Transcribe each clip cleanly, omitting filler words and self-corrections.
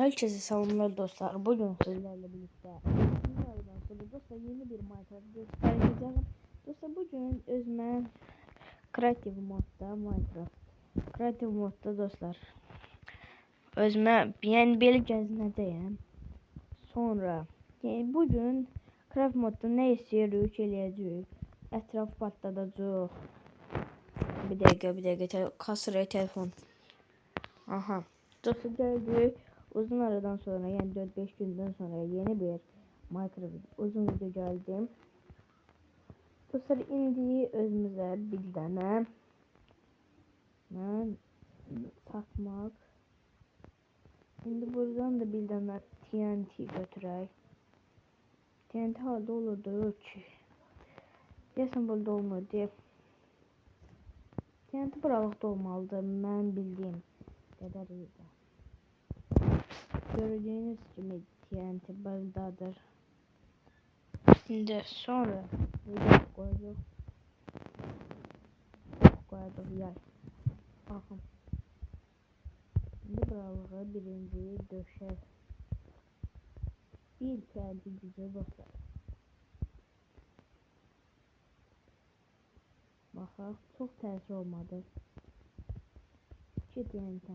Herkese selamlar dostlar. Bugün sizlerle birlikte bunlardan sonra dostlar yeni bir Minecraft göstereceğim. Dostlar bugün özümə Creative modda Minecraft. Creative modda dostlar. Özümə yəni belə gəzinəcəyəm. Sonra yəni bugün Creative modda nə istəyirik eləyəcəyik. Ətraf patladacaq. Bir dəqiqə kasır telefon. Aha. Dostlar gəldik. Uzun aradan sonra yani 4-5 günden sonra yeni bir Minecraft uzun video geldim. Dostlar indi özümüzə bir dənə mən satmaq. İndi buradan da bir dənə TNT götürək. TNT halda olurdu ki. Deyəsən burada olmadı. TNT buralıqda olmalıdır. Mən bildiyim qədərilə. Gördüğünüz gibi TNT buradadır. Şimdi sonra koyduk yay. Bakın. Şimdi buralığı birinciyi döşer. Bir TNT gücü dostlar. Bakın çok ters olmadı. 2 TNT.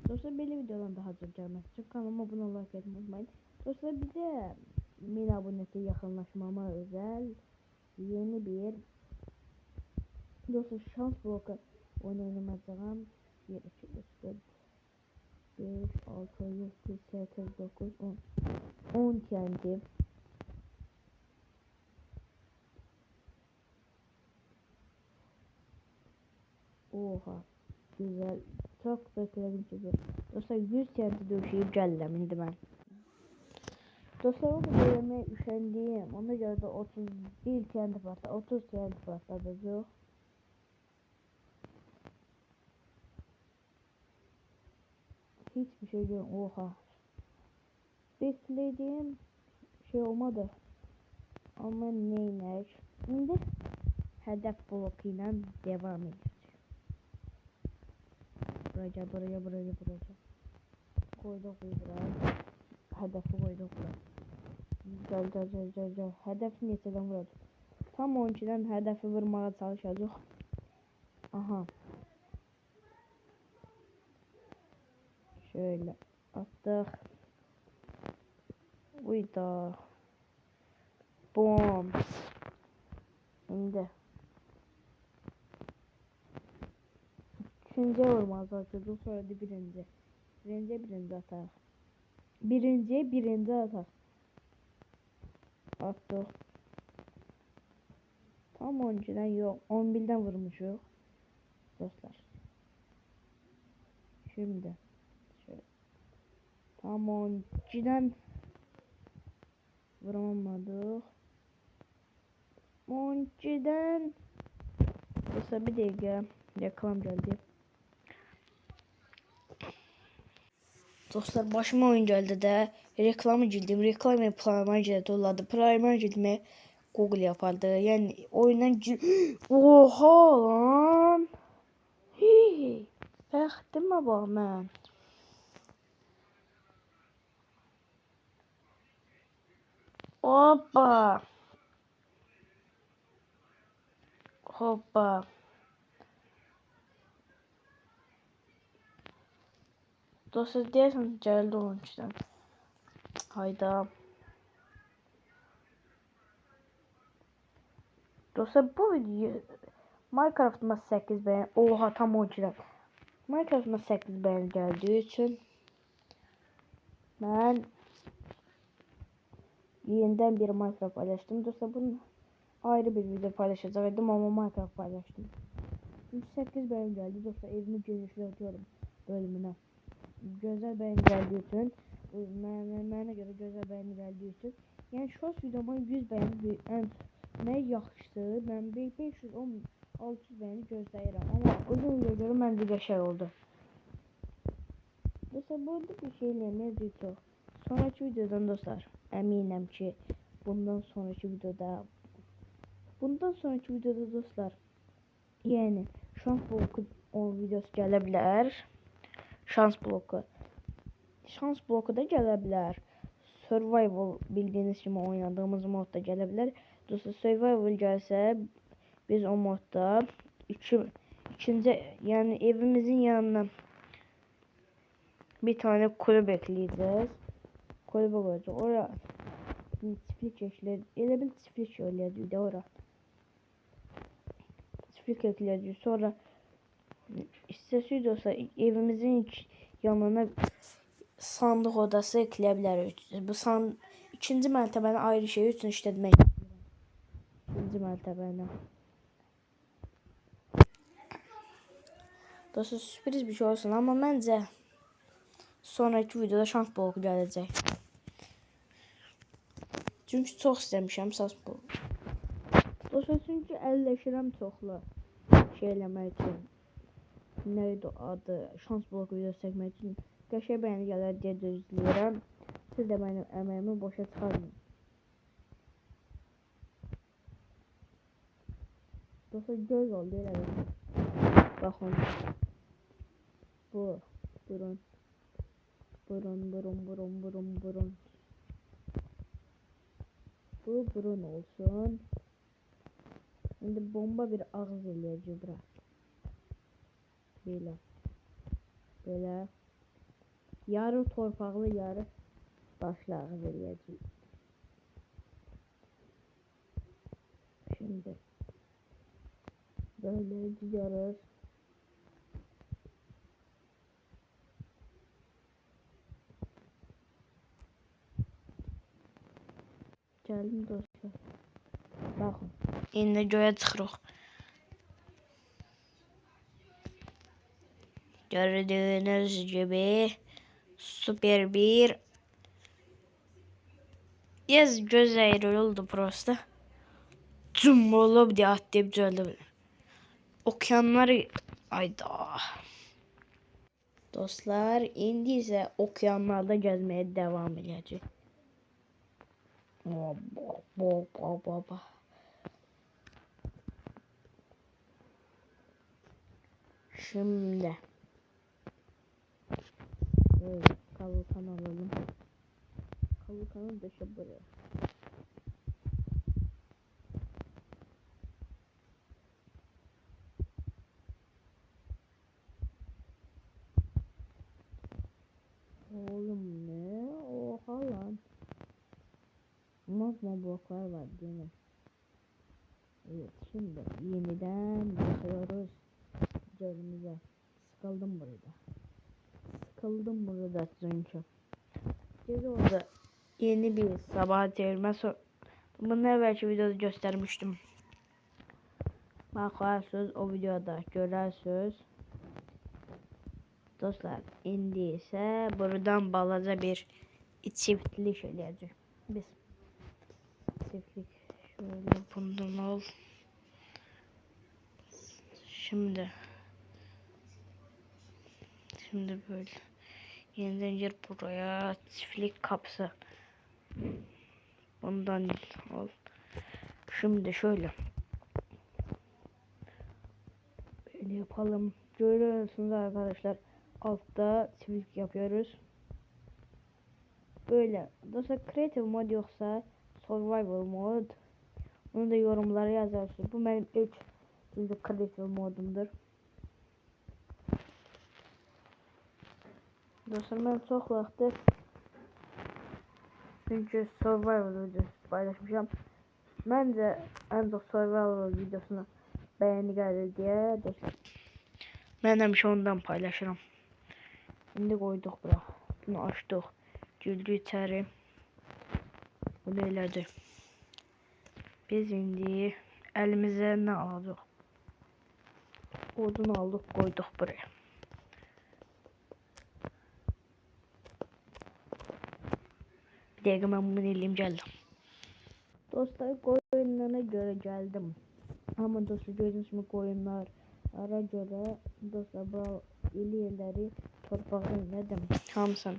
Dostlar belə videodan daha çok gelmek için kanalıma abone olmayı unutmayın. Dostlar bize 1000 abonesi yakınlaşmama özel yeni bir dostlar şans bloku oynayacağım. 1, 2, 3, 4, 5, 6, 7, 8, 9, 10 TNT. Oha. Güzel. Çok bekledim çünkü. Dostlar 100 TNT döşeyip geldim indi ben. Dostlar o da yemeğe üşendiğim. Ona göre de 31 TNT patladı. 30 TNT patladı. Hiçbir şey yok. Oha. Beklediğim şey olmadı. Ama neymiş? Şimdi hedef blokuyla devam edeceğiz. Buraya. Koyduk buraya. Hedefi koyduk buraya. Gel. Hedefi neçədən vuracaq? Tam 12'den hedefi vurmağa çalışacaq. Aha. Şöyle attık. Uyda. Bom. Şimdi. İkinciye vurmaz açıldı. Sonra da birinci. Birinci atak. Birinci atak. Attık. Tam 12'den yok. 11'den vurmuşuz. Dostlar. Şimdi. Şöyle. Tam 12'den vuramadık. 12'den dostlar bir dakika. Reklam geldi. Dostlar başıma oyun geldi de reklamı girdim. Reklamı Prime'a girdi oladı. Prime'a girme Google yapardı. Yani oyundan oha lan. Hii. Bəxtimə bax mən. Hoppa. Dostlar deyəsən gəldi onun üçün. Hayda. Dostlar bu video Minecraft'ıma 8 beğen. Oha tam 12'den. Minecraft'ıma 8 beğen geldiği için ben yeniden bir Minecraft paylaştım. Dostlar bunu ayrı bir video paylaşacaktım ama Minecraft paylaştım. 8 beğen geldi dostlar, evimi genişletiyorum bölümüne. Güzel beğeni geldiği için mənə görə gözəl beğeni geldiği için yani short videoma 100 beğeni ne yaxşısı mən 510 600 beğeni gözləyirəm ama uzun video görə məncə qəşəng oldu. Dostlar burada bir şey eləməyəcəyik çox. Sonraki videodan dostlar əminəm ki bundan sonraki videoda dostlar Yəni şans bloku o videosu gələ bilər. Şans bloku. Şans bloku da gələ bilər. Survival bildiyiniz kimi oynadığımız modda gələ bilər. Dostlar survival gəlsə biz o modda ikinci yəni evimizin yanına bir tane kulüp ekleyeceğiz. Kulübe koyacağız. Oraya çiftlik ekleyeceğiz. Elə bil çiftlik eləyəcəyik də ora. Çiftlik ekleyeceğiz. Sonra istəsiz olsa evimizin yanına sandık odası ekleyebiliriz. Bu ikinci mərtəbəni ayrı şey üçün işlətmək istəyirəm. İkinci mərtəbəni. Dostlar sürpriz bir şey olsun ama məncə sonraki videoda şans bloku gələcək. Çünki çox istəmişəm şans bloku. Dostlar çünki əlləşirəm çoxlu şey eləmək üçün. Neydi adı? Şans bloku videosu çəkmək üçün qəşəng bəyəni gələr deyə gözləyirəm. Siz də mənim əməyimi boşa çıxarmayın. Dostlar göz oldu elə bir. Baxın. Bu. Burun. Burun. Bu burun olsun. Şimdi bomba bir ağız eləyəcək bura. Böyle. Yarı torpaqlı, yarı daşlı ağız eləyəcək. Şimdi böyle gidiyoruz. Geldim dostlar. Bakın. İndi göğe çıxırıq. Gördüğünüz gibi süper bir göz ayrı oldu prosto. Cum olub diye atlayıp düzeldi. Okyanlar ayda. Dostlar indi ise okyanlarda gezmeye devam edeceğiz. Şimdi kalkan alalım. Kalkanı dışı buraya. Oğlum ne? Oha lan. Magma bloklar var değil mi? Evet şimdi yeniden bakıyoruz gölümüze. Sıkıldım burada çünkü. Gece oldu. Yeni bir sabah çevirme bunun evvelki videoda göstermiştim. Bakarsınız o videoda görürsünüz. Dostlar indi ise buradan balaca bir çiftlik eləyəcək. Biz çiftlik şöyle bundan al. Şimdi böyle yeniden yer buraya çiftlik kapısı. Bundan al. Şimdi şöyle yapalım. Görüyorsunuz arkadaşlar. Altta çiftlik yapıyoruz. Böyle. Dostlar creative mod yoksa survival mod. Onu da yorumlara yazarsınız. Bu benim ilk creative modumdur. Dostlar ben çok vaxtdır çünkü survival videosu paylaşmışam. Bence en çok survival videosuna beğeni gelir diye dostlar. Ben həmişə ondan paylaşırım. Şimdi koyduk bura. Bunu açtık. Güldü içeri. Bunu elədi. Biz indi elimize ne alacaq? Odun aldık koyduk buraya. Bir dakika ben bunu eləyim geldim. Dostlar koyunlara göre geldim. Ama dostlar gördüğünüz gibi koyunlara göre dostlar bu yerleri torpağa elədim. Hamısını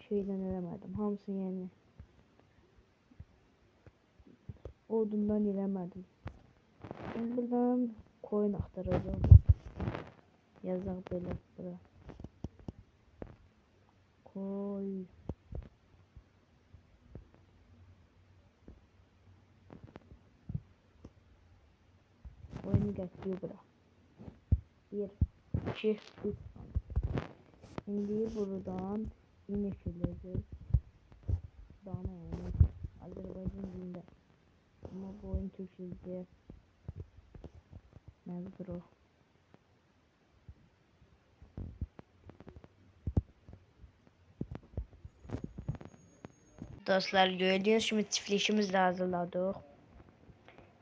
şeyden eləmədim. Hamısını yani odundan eləmədim. Şimdi buradan koyun aktaracağım. Yazak böyle bura. Koy. Koyunu getiriyor bura. 1, 2, 3. Şimdi buradan inek edeceğiz. Dana yani. Azerbaycan dilinde. Ama bu oyun Türkçe'de mevzudur o. Dostlar gördüğünüz gibi çiftleşimiz de hazırladık.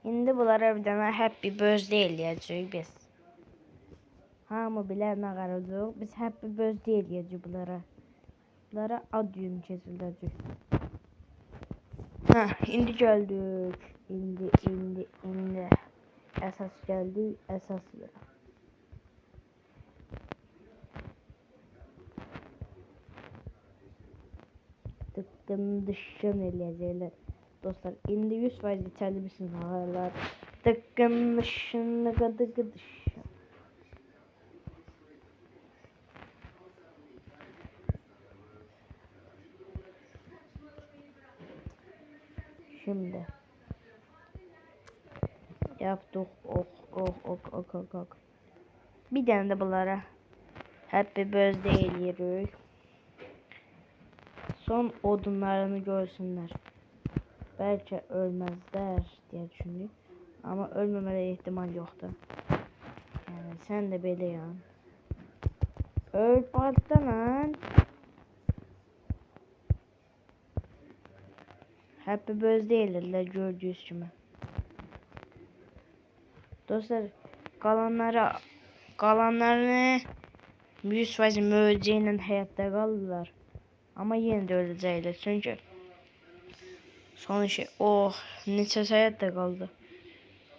Şimdi bunlara bir tane happy birthday eləyəcəyik biz. Hamı bilər nə qaracaq. Biz happy birthday eləyəcəyik bunlara. Bunlara ad günü keçiriləcək. İndi gəldik. İndi. Əsas gəldik. Əsas yerə. Tıkkın dışın eləyəcəklər. Dostlar indi 100% içəli misiniz ağalar. Tıkkın dışın dıgı dışın. Şimdi yaptık ok. Bir tane de bunlara happy birthday eləyirik. Son odunlarını görsünler. Belki ölmezler diye düşündüm. Ama ölmemeye ihtimal yoktu. Yani sen de böyle yan. Öl parkta lan. Happy birthday elirler gördüğünüz gibi. Dostlar kalanlarını 100% möcüyle hayatta kaldılar. Ama yine de öləcəklər. Çünkü son şey neçə hayatta kaldı.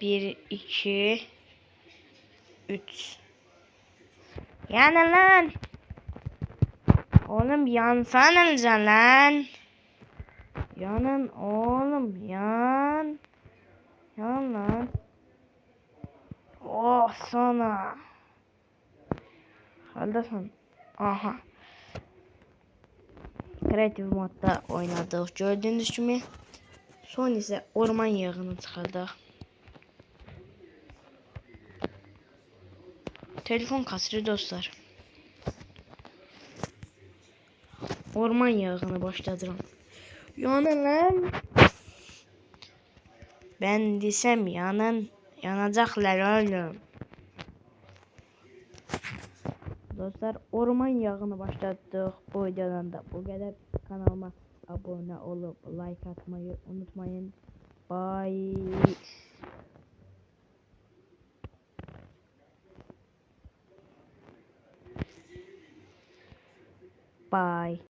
1, 2, 3. Yanın lan. Oğlum yansana lan. Yanın oğlum yan. Yan lan. Oh sana. Haldasın. Aha. Kreatif modda oynadık. Gördüğünüz gibi. Son ise orman yağını çıxardıq. Telefon kasırı dostlar. Orman yağını başladıram. Yanın lan. Ben desem yanacaklar oğlum. Dostlar orman yağını başlattık. Bu videodan da bu kadar. Kanalıma abone olup like atmayı unutmayın. Bye. Bye.